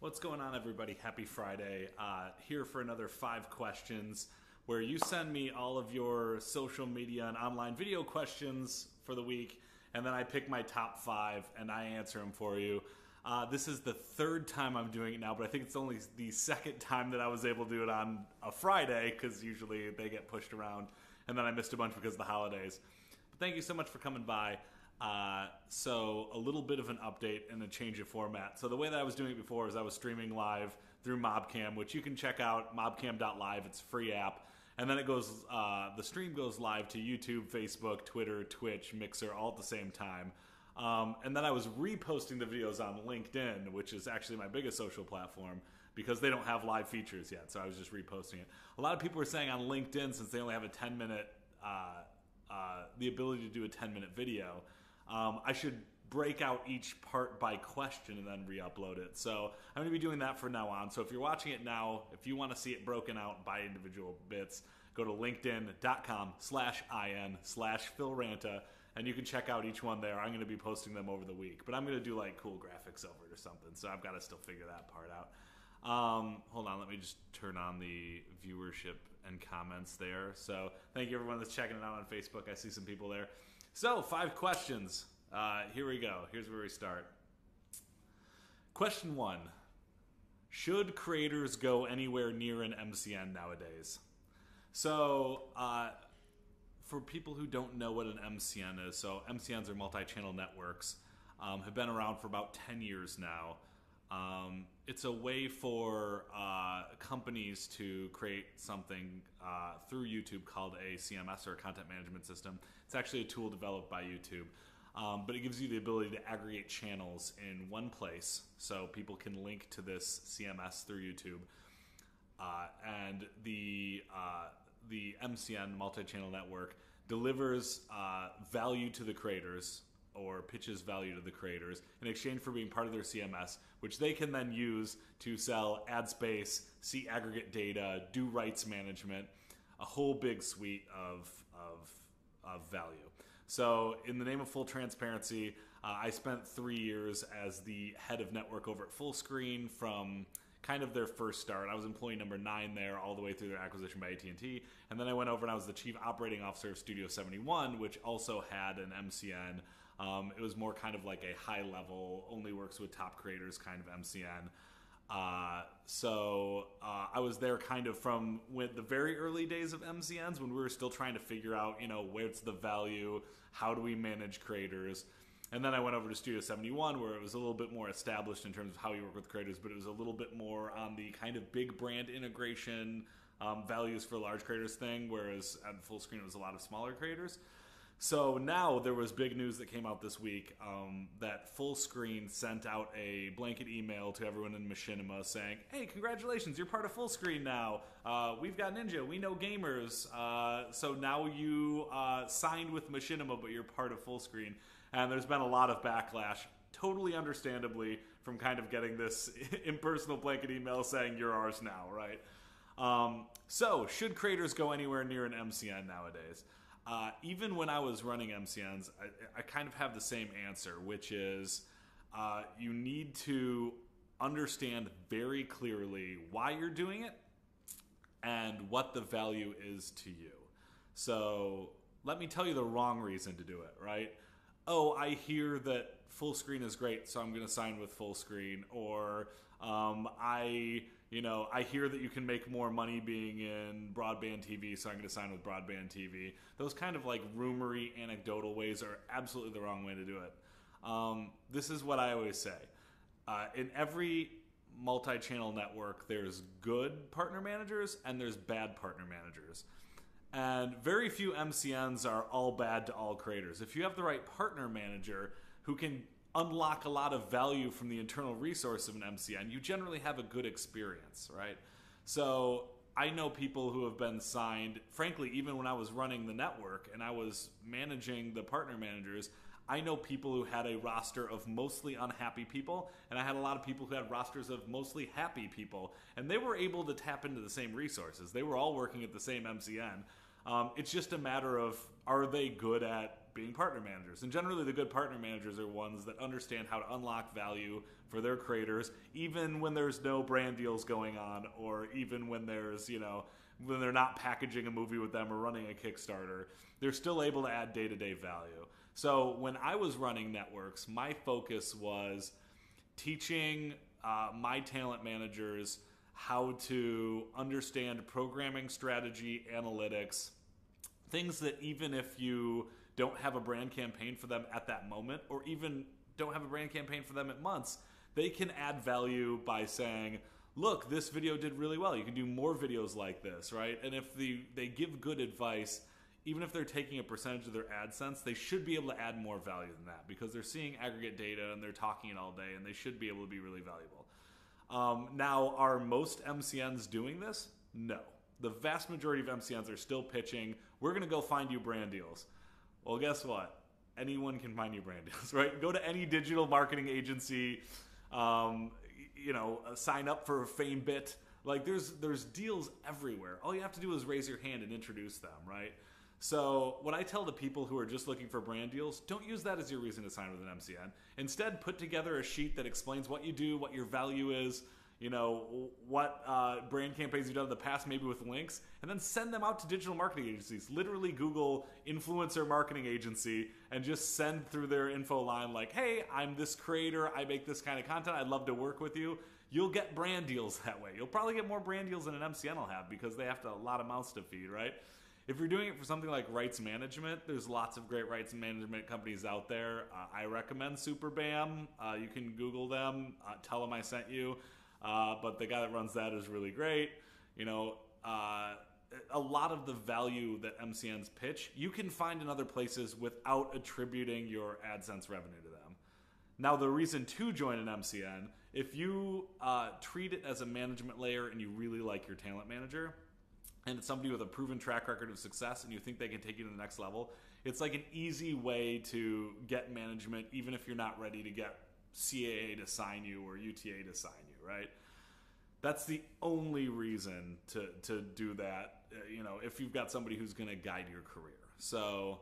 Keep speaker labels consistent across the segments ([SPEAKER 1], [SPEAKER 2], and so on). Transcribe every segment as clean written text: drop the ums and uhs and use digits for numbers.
[SPEAKER 1] What's going on, everybody? Happy Friday. Here for another 5 questions where you send me all of your social media and online video questions for the week, and then I pick my top 5 and I answer them for you. This is the 3rd time I'm doing it now, but I think it's only the 2nd time that I was able to do it on a Friday because usually they get pushed around, and then I missed a bunch because of the holidays. But thank you so much for coming by. So a little bit of an update and a change of format. So the way that I was doing it before is I was streaming live through Mobcam, which you can check out, mobcam.live. It's a free app. And then it goes, the stream goes live to YouTube, Facebook, Twitter, Twitch, Mixer, all at the same time. And then I was reposting the videos on LinkedIn, which is actually my biggest social platform, because they don't have live features yet. So I was just reposting it. A lot of people were saying on LinkedIn, since they only have a 10-minute, the ability to do a 10-minute video, I should break out each part by question and then re-upload it. So I'm going to be doing that from now on. So if you're watching it now, if you want to see it broken out by individual bits, go to linkedin.com/in/PhilRanta, and you can check out each one there. I'm going to be posting them over the week, but I'm going to do like cool graphics over it or something. So I've got to still figure that part out. Hold on, let me just turn on the viewership and comments there. So thank you everyone that's checking it out on Facebook. I see some people there. So 5 questions. Here we go. Here's where we start. Question 1. Should creators go anywhere near an MCN nowadays? So for people who don't know what an MCN is, so MCNs are multi-channel networks, have been around for about 10 years now. It's a way for companies to create something through YouTube called a CMS, or a content management system. It's actually a tool developed by YouTube, but it gives you the ability to aggregate channels in one place, so people can link to this CMS through YouTube. And the MCN, multi-channel network, delivers value to the creators, or pitches value to the creators in exchange for being part of their CMS, which they can then use to sell ad space, see aggregate data, do rights management, a whole big suite of value. So in the name of full transparency, I spent 3 years as the head of network over at Fullscreen from kind of their first start. I was employee number 9 there all the way through their acquisition by AT&T. And then I went over and I was the chief operating officer of Studio 71, which also had an MCN. It was more kind of like a high level, only works with top creators kind of MCN. So I was there kind of from the very early days of MCNs, when we were still trying to figure out, where's the value, how do we manage creators. And then I went over to Studio 71, where it was a little bit more established in terms of how you work with creators, but it was a little bit more on the kind of big brand integration, values for large creators thing, whereas at Fullscreen it was a lot of smaller creators. So now there was big news that came out this week that Fullscreen sent out a blanket email to everyone in Machinima saying, hey, congratulations, you're part of Fullscreen now. We've got Ninja, we know gamers. So now you signed with Machinima, but you're part of Fullscreen. And there's been a lot of backlash, totally understandably, from kind of getting this impersonal blanket email saying you're ours now, right? So should creators go anywhere near an MCN nowadays? Even when I was running MCNs, I kind of have the same answer, which is you need to understand very clearly why you're doing it and what the value is to you. So let me tell you the wrong reason to do it, right? Oh, I hear that Fullscreen is great, so I'm going to sign with Fullscreen. Or I hear that you can make more money being in broadband TV, so I'm going to sign with broadband TV. Those kind of like rumory, anecdotal ways are absolutely the wrong way to do it. This is what I always say. In every multi-channel network, there's good partner managers and there's bad partner managers. And very few MCNs are all bad to all creators. If you have the right partner manager who can unlock a lot of value from the internal resource of an MCN, you generally have a good experience, right? So I know people who have been signed, frankly, even when I was running the network and I was managing the partner managers, I know people who had a roster of mostly unhappy people, and I had a lot of people who had rosters of mostly happy people, and they were able to tap into the same resources. They were all working at the same MCN. It's just a matter of, are they good at being partner managers? And generally the good partner managers are ones that understand how to unlock value for their creators, even when there's no brand deals going on, or even when there's, when they're not packaging a movie with them or running a Kickstarter. They're still able to add day-to-day value. So when I was running networks, my focus was teaching my talent managers how to understand programming strategy, analytics, things that even if you don't have a brand campaign for them at that moment, or even don't have a brand campaign for them at months, they can add value by saying, look, this video did really well. You can do more videos like this, right? And if they give good advice, even if they're taking a percentage of their AdSense, they should be able to add more value than that because they're seeing aggregate data and they're talking it all day, and they should be able to be really valuable. Now, are most MCNs doing this? No. The vast majority of MCNs are still pitching, we're going to go find you brand deals. Well, guess what? Anyone can find you brand deals, right? Go to any digital marketing agency, sign up for FameBit. Like, there's deals everywhere. All you have to do is raise your hand and introduce them, right? So what I tell the people who are just looking for brand deals, don't use that as your reason to sign with an MCN. Instead, put together a sheet that explains what you do, what your value is, what brand campaigns you've done in the past, maybe with links, and then send them out to digital marketing agencies. Literally Google influencer marketing agency and just send through their info line like, hey, I'm this creator, I make this kind of content, I'd love to work with you. You'll get brand deals that way. You'll probably get more brand deals than an MCN will have because they have a lot of mouths to feed, right? If you're doing it for something like rights management, there's lots of great rights management companies out there. I recommend SuperBAM. You can Google them, tell them I sent you. But the guy that runs that is really great. A lot of the value that MCNs pitch, you can find in other places without attributing your AdSense revenue to them. Now, the reason to join an MCN, if you treat it as a management layer and you really like your talent manager, and it's somebody with a proven track record of success and you think they can take you to the next level, it's like an easy way to get management even if you're not ready to get CAA to sign you or UTA to sign you, right? That's the only reason to do that, if you've got somebody who's going to guide your career. So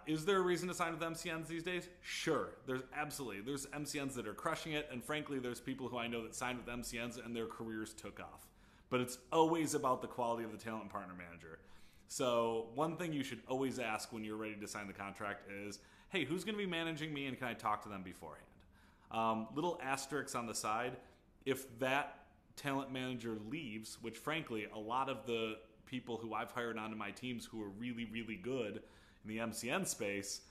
[SPEAKER 1] is there a reason to sign with MCNs these days? Sure. There's MCNs that are crushing it, and frankly, there's people who I know that signed with MCNs and their careers took off. But it's always about the quality of the talent partner manager. So one thing you should always ask when you're ready to sign the contract is, hey, who's going to be managing me and can I talk to them beforehand? Little asterisks on the side. If that talent manager leaves, which frankly, a lot of the people who I've hired onto my teams who are really, really good in the MCN space,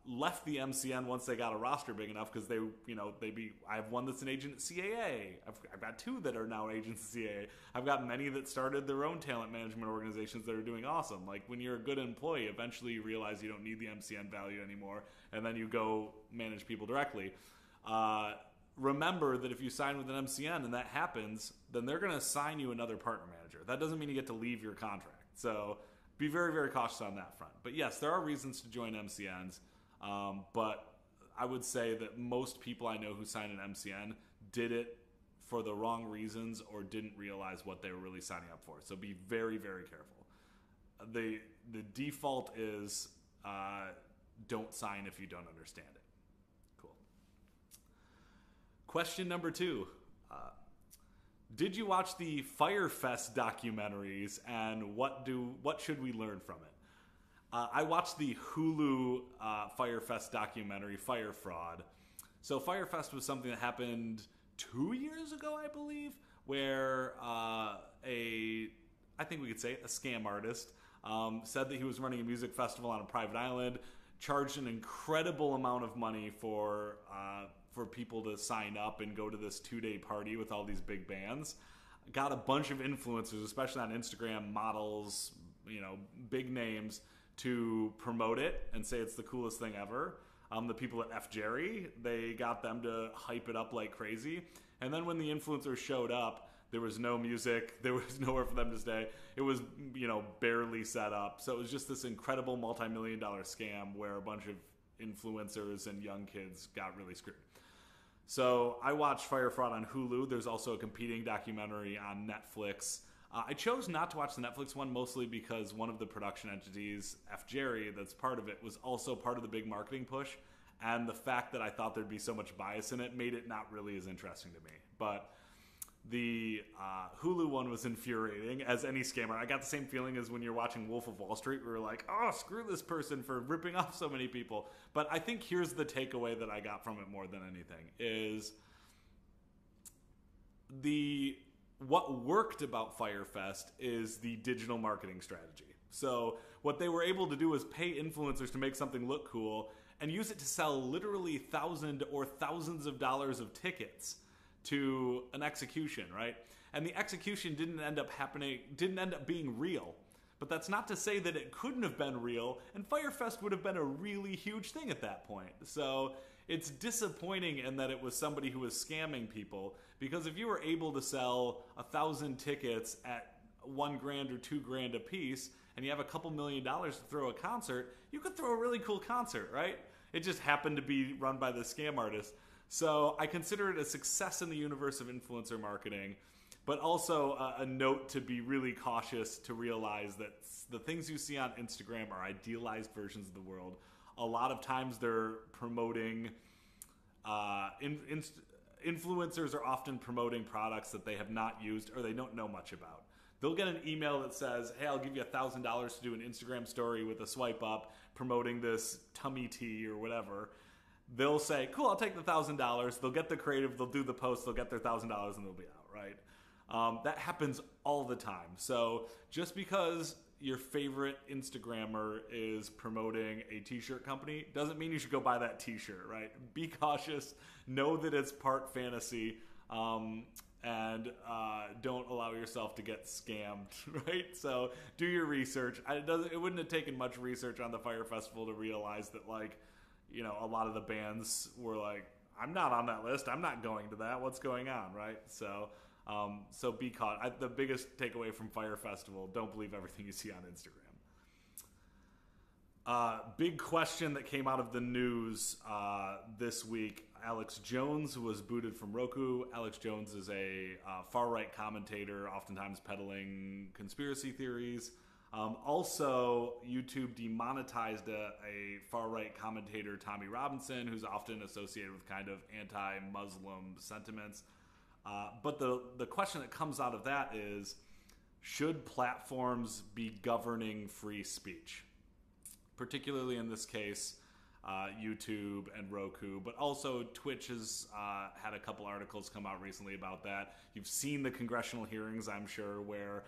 [SPEAKER 1] left the MCN once they got a roster big enough because I have one that's an agent at CAA. I've got two that are now agents at CAA. I've got many that started their own talent management organizations that are doing awesome. Like, when you're a good employee, eventually you realize you don't need the MCN value anymore, and then you go manage people directly. Remember that if you sign with an MCN and that happens, then they're going to assign you another partner manager. That doesn't mean you get to leave your contract. So be very, very cautious on that front. But yes, there are reasons to join MCNs. But I would say that most people I know who signed an MCN did it for the wrong reasons or didn't realize what they were really signing up for. So be very, very careful. The default is don't sign if you don't understand it. Cool. Question number 2. Did you watch the Fyre Fest documentaries, and what should we learn from it? I watched the Hulu Fyre Fest documentary, Fyre Fraud. So Fyre Fest was something that happened 2 years ago, I believe, where I think we could say a scam artist said that he was running a music festival on a private island, charged an incredible amount of money for people to sign up and go to this 2-day party with all these big bands. Got a bunch of influencers, especially on Instagram, models, big names, to promote it and say it's the coolest thing ever. The people at F. Jerry, they got them to hype it up like crazy. And then when the influencers showed up, there was no music, there was nowhere for them to stay. It was, barely set up. So it was just this incredible multi-million-dollar scam where a bunch of influencers and young kids got really screwed. So I watched Fyre Fraud on Hulu. There's also a competing documentary on Netflix I chose not to watch the Netflix one mostly because one of the production entities, F. Jerry, that's part of it, was also part of the big marketing push. And the fact that I thought there'd be so much bias in it made it not really as interesting to me. But the Hulu one was infuriating, as any scammer. I got the same feeling as when you're watching Wolf of Wall Street, where you're like, oh, screw this person for ripping off so many people. But I think here's the takeaway that I got from it more than anything, is what worked about Fyre Fest is the digital marketing strategy. So what they were able to do was pay influencers to make something look cool and use it to sell literally thousands of dollars of tickets to an execution, right? And the execution didn't end up being real. But that's not to say that it couldn't have been real, and Fyre Fest would have been a really huge thing at that point. So it's disappointing in that it was somebody who was scamming people, because if you were able to sell 1,000 tickets at $1,000 or $2,000 a piece, and you have a couple $1 million to throw a concert, you could throw a really cool concert, right? It just happened to be run by the scam artist. So I consider it a success in the universe of influencer marketing, but also a note to be really cautious, to realize that the things you see on Instagram are idealized versions of the world. A lot of times they're promoting, influencers are often promoting products that they have not used or they don't know much about. They'll get an email that says, hey, I'll give you $1,000 to do an Instagram story with a swipe up promoting this tummy tea or whatever. They'll say, cool, I'll take the $1,000. They'll get the creative, they'll do the post, they'll get their $1,000 and they'll be out, right? That happens all the time. So just because your favorite Instagrammer is promoting a t-shirt company doesn't mean you should go buy that t-shirt, right? Be cautious, know that it's part fantasy, and don't allow yourself to get scammed, right? So do your research. It wouldn't have taken much research on the Fyre Festival to realize that, like, you know, a lot of the bands were like, I'm not on that list, I'm not going to that, what's going on, right? So be caught. The biggest takeaway from Fyre Festival, don't believe everything you see on Instagram. Big question that came out of the news this week. Alex Jones was booted from Roku. Alex Jones is a far-right commentator, oftentimes peddling conspiracy theories. Also, YouTube demonetized a far-right commentator, Tommy Robinson, who's often associated with kind of anti-Muslim sentiments. But the question that comes out of that is, should platforms be governing free speech? Particularly in this case, YouTube and Roku, but also Twitch has had a couple articles come out recently about that. You've seen the congressional hearings, I'm sure, where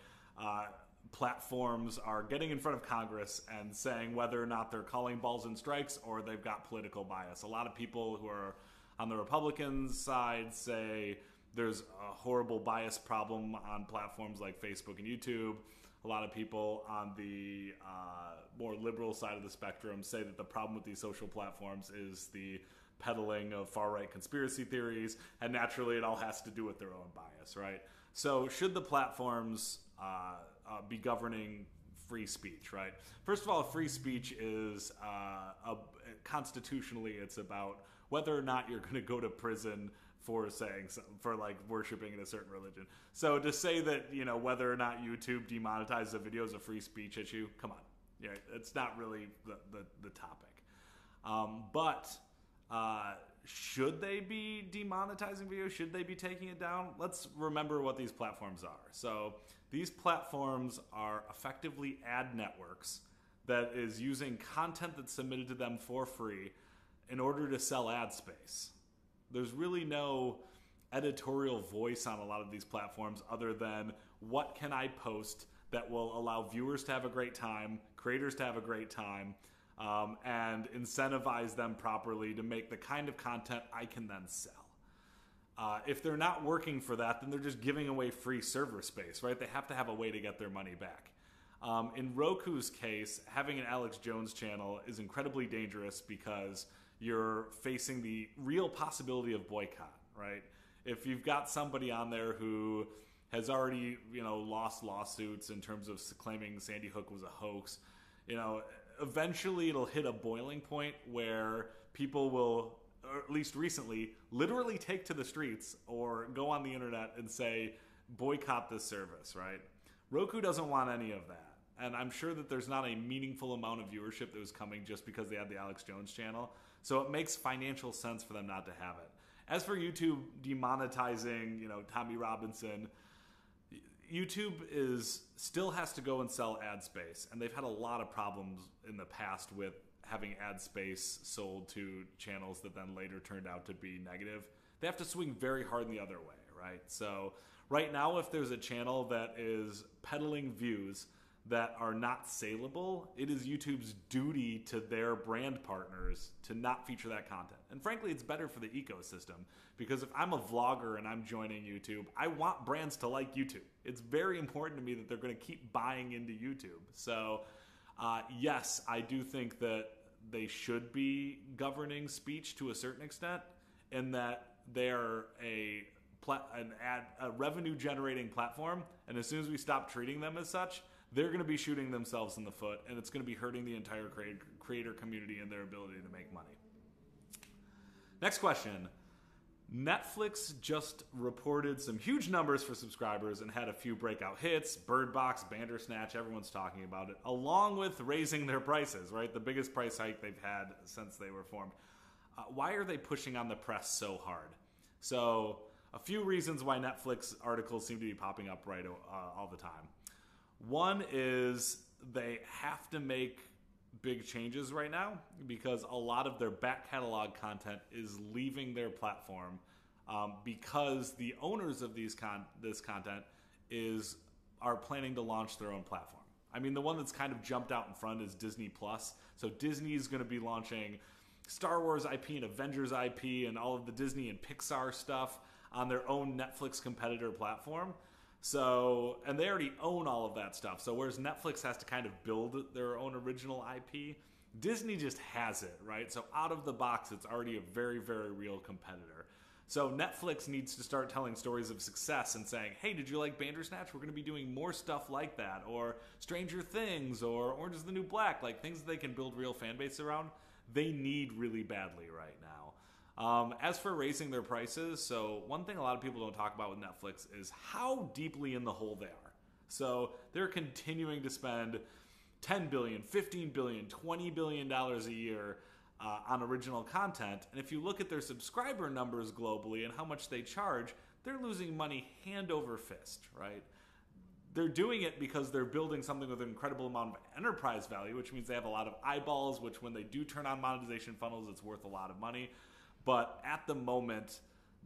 [SPEAKER 1] platforms are getting in front of Congress and saying whether or not they're calling balls and strikes or they've got political bias. A lot of people who are on the Republican side say there's a horrible bias problem on platforms like Facebook and YouTube. A lot of people on the more liberal side of the spectrum say that the problem with these social platforms is the peddling of far-right conspiracy theories, and naturally it all has to do with their own bias, right? So should the platforms be governing free speech, right? First of all, free speech is constitutionally, it's about whether or not you're going to go to prison for saying something, for like worshiping in a certain religion. So to say that, you know, whether or not YouTube demonetizes a video is a free speech issue, come on, yeah, it's not really the topic. But should they be demonetizing videos? Should they be taking it down? Let's remember what these platforms are. So these platforms are effectively ad networks that is using content that's submitted to them for free in order to sell ad space. There's really no editorial voice on a lot of these platforms other than what can I post that will allow viewers to have a great time, creators to have a great time, and incentivize them properly to make the kind of content I can then sell. If they're not working for that, then they're just giving away free server space, right? They have to have a way to get their money back. In Roku's case, having an Alex Jones channel is incredibly dangerous because you're facing the real possibility of boycott, right? If you've got somebody on there who has already, you know, lost lawsuits in terms of claiming Sandy Hook was a hoax, you know, eventually it'll hit a boiling point where people will, or at least recently, literally take to the streets or go on the internet and say, boycott this service, right? Roku doesn't want any of that. And I'm sure that there's not a meaningful amount of viewership that was coming just because they had the Alex Jones channel. So it makes financial sense for them not to have it. As for YouTube demonetizing, Tommy Robinson, YouTube still has to go and sell ad space. And they've had a lot of problems in the past with having ad space sold to channels that then later turned out to be negative. They have to swing very hard in the other way, right? So right now, if there's a channel that is peddling views that are not saleable, it is YouTube's duty to their brand partners to not feature that content. And frankly, it's better for the ecosystem, because if I'm a vlogger and I'm joining YouTube, I want brands to like YouTube. It's very important to me that they're going to keep buying into YouTube. So yes, I do think that they should be governing speech to a certain extent, and that they're a revenue generating platform. And as soon as we stop treating them as such, they're going to be shooting themselves in the foot, and it's going to be hurting the entire creator community and their ability to make money. Next question. Netflix just reported some huge numbers for subscribers and had a few breakout hits. Bird Box, Bandersnatch, everyone's talking about it, along with raising their prices, right? The biggest price hike they've had since they were formed. Why are they pushing on the press so hard? So a few reasons why Netflix articles seem to be popping up all the time. One is they have to make big changes right now because a lot of their back catalog content is leaving their platform because the owners of this content are planning to launch their own platform. I mean, the one that's kind of jumped out in front is Disney Plus. So Disney is going to be launching Star Wars IP and Avengers IP and all of the Disney and Pixar stuff on their own Netflix competitor platform. So, and they already own all of that stuff. So whereas Netflix has to kind of build their own original IP, Disney just has it, right? So out of the box, it's already a very, very real competitor. So Netflix needs to start telling stories of success and saying, hey, did you like Bandersnatch? We're going to be doing more stuff like that. Or Stranger Things, or Orange is the New Black, like things that they can build real fan base around. They need really badly right now. As for raising their prices, so one thing a lot of people don't talk about with Netflix is how deeply in the hole they are. So they're continuing to spend $10 billion, $15 billion, $20 billion a year on original content. And if you look at their subscriber numbers globally and how much they charge, they're losing money hand over fist, right? They're doing it because they're building something with an incredible amount of enterprise value, which means they have a lot of eyeballs, which when they do turn on monetization funnels, it's worth a lot of money. But at the moment,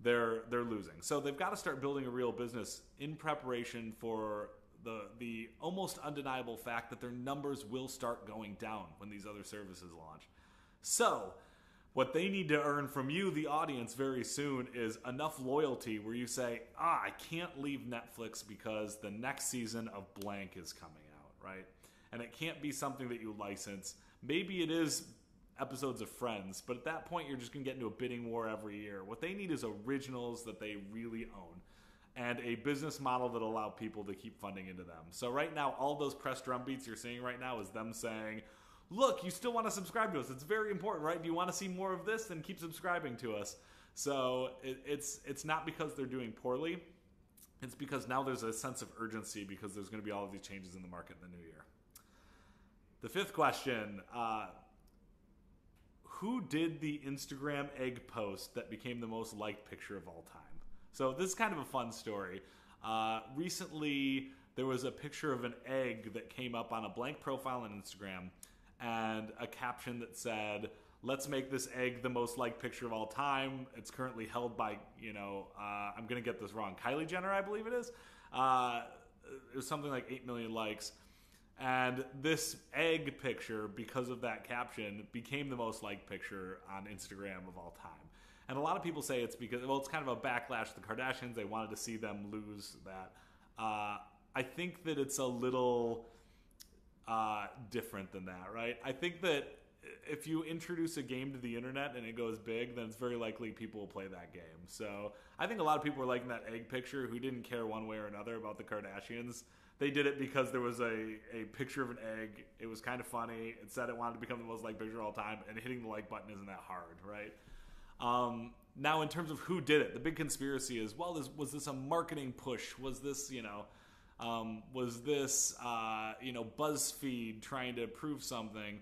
[SPEAKER 1] they're losing. So they've got to start building a real business in preparation for the almost undeniable fact that their numbers will start going down when these other services launch. So what they need to earn from you, the audience, very soon is enough loyalty where you say, I can't leave Netflix because the next season of blank is coming out, right? And it can't be something that you license. Maybe it is episodes of Friends, but at that point you're just going to get into a bidding war every year. What they need is originals that they really own and a business model that allow people to keep funding into them. So right now, all those press drum beats you're seeing right now is them saying, look, you still want to subscribe to us. It's very important, right? If you want to see more of this, then keep subscribing to us. So it's not because they're doing poorly. It's because now there's a sense of urgency because there's going to be all of these changes in the market in the new year. The fifth question, who did the Instagram egg post that became the most liked picture of all time? So this is kind of a fun story. Recently, there was a picture of an egg that came up on a blank profile on Instagram and a caption that said, let's make this egg the most liked picture of all time. It's currently held by, I'm going to get this wrong, Kylie Jenner, I believe it is. It was something like 8 million likes. And this egg picture, because of that caption, became the most liked picture on Instagram of all time. And a lot of people say it's because, it's kind of a backlash to the Kardashians. They wanted to see them lose that. I think that it's a little different than that, right? I think that if you introduce a game to the internet and it goes big, then it's very likely people will play that game. So I think a lot of people were liking that egg picture who didn't care one way or another about the Kardashians. They did it because there was a picture of an egg. It was kind of funny. It said it wanted to become the most liked picture of all time, and hitting the like button isn't that hard, right? Now, in terms of who did it, the big conspiracy is, was this a marketing push? Was this, Was this, BuzzFeed trying to prove something?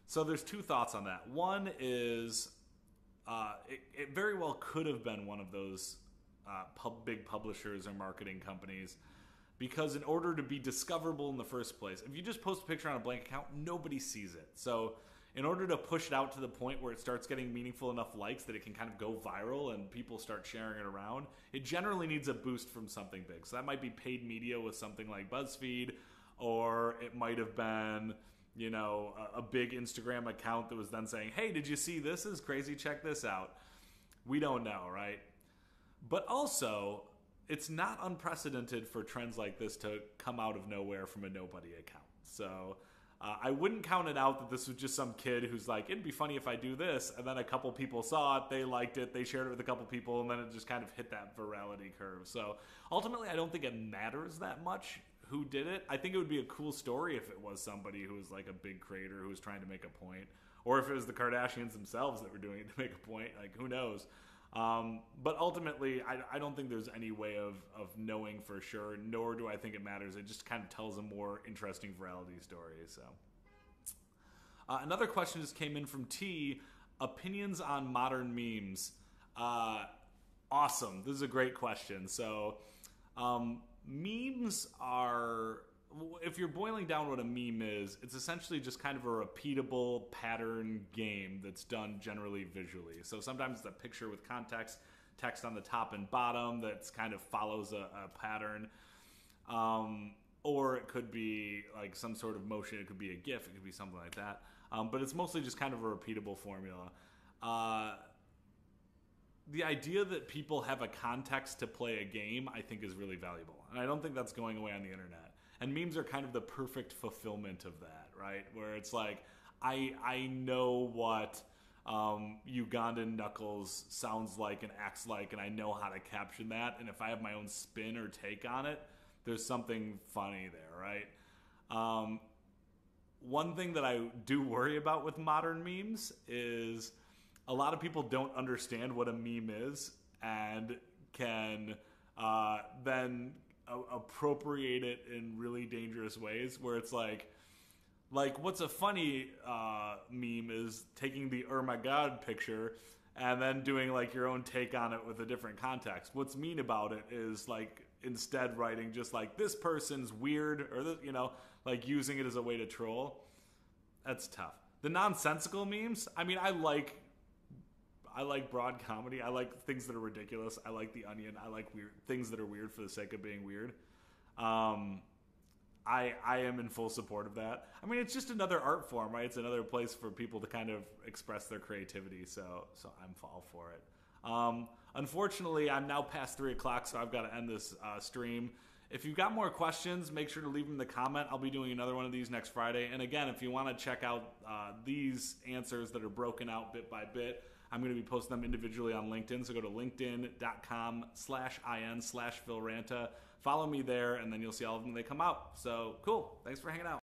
[SPEAKER 1] So there's two thoughts on that. One is it very well could have been one of those big publishers or marketing companies, because in order to be discoverable in the first place, if you just post a picture on a blank account, nobody sees it. So in order to push it out to the point where it starts getting meaningful enough likes that it can kind of go viral and people start sharing it around, it generally needs a boost from something big. So that might be paid media with something like BuzzFeed, or it might have been, a big Instagram account that was then saying, hey, did you see this? This is crazy, check this out. We don't know, right? But also, it's not unprecedented for trends like this to come out of nowhere from a nobody account. So I wouldn't count it out that this was just some kid who's like, it'd be funny if I do this, and then a couple people saw it, they liked it, they shared it with a couple people, and then it just kind of hit that virality curve. So ultimately, I don't think it matters that much who did it. I think it would be a cool story if it was somebody who was like a big creator who was trying to make a point, or if it was the Kardashians themselves that were doing it to make a point. Like, who knows? But ultimately, I don't think there's any way of knowing for sure, nor do I think it matters. It just kind of tells a more interesting virality story. So, another question just came in from T. Opinions on modern memes. Awesome. This is a great question. So, memes are, if you're boiling down what a meme is, it's essentially just kind of a repeatable pattern game that's done generally visually. So sometimes it's a picture with context, text on the top and bottom that kind of follows a pattern. Or it could be like some sort of motion. It could be a GIF. It could be something like that. But it's mostly just kind of a repeatable formula. The idea that people have a context to play a game, I think, is really valuable. And I don't think that's going away on the internet. And memes are kind of the perfect fulfillment of that, right? Where it's like, I know what Ugandan Knuckles sounds like and acts like, and I know how to caption that. And if I have my own spin or take on it, there's something funny there, right? One thing that I do worry about with modern memes is a lot of people don't understand what a meme is and can then appropriate it in really dangerous ways, where it's like what's a funny meme is taking the "oh my god" picture and then doing like your own take on it with a different context. What's mean about it is like instead writing just like, this person's weird, or this, like using it as a way to troll. That's tough. The nonsensical memes, I mean, I like broad comedy. I like things that are ridiculous. I like The Onion. I like weird things that are weird for the sake of being weird. I am in full support of that. I mean, it's just another art form, right? It's another place for people to kind of express their creativity. So I'm all for it. Unfortunately, I'm now past 3 o'clock, so I've got to end this stream. If you've got more questions, make sure to leave them in the comment. I'll be doing another one of these next Friday. And again, if you want to check out these answers that are broken out bit by bit, I'm going to be posting them individually on LinkedIn. So go to linkedin.com/in/PhilRanta. Follow me there, and then you'll see all of them when they come out. So cool. Thanks for hanging out.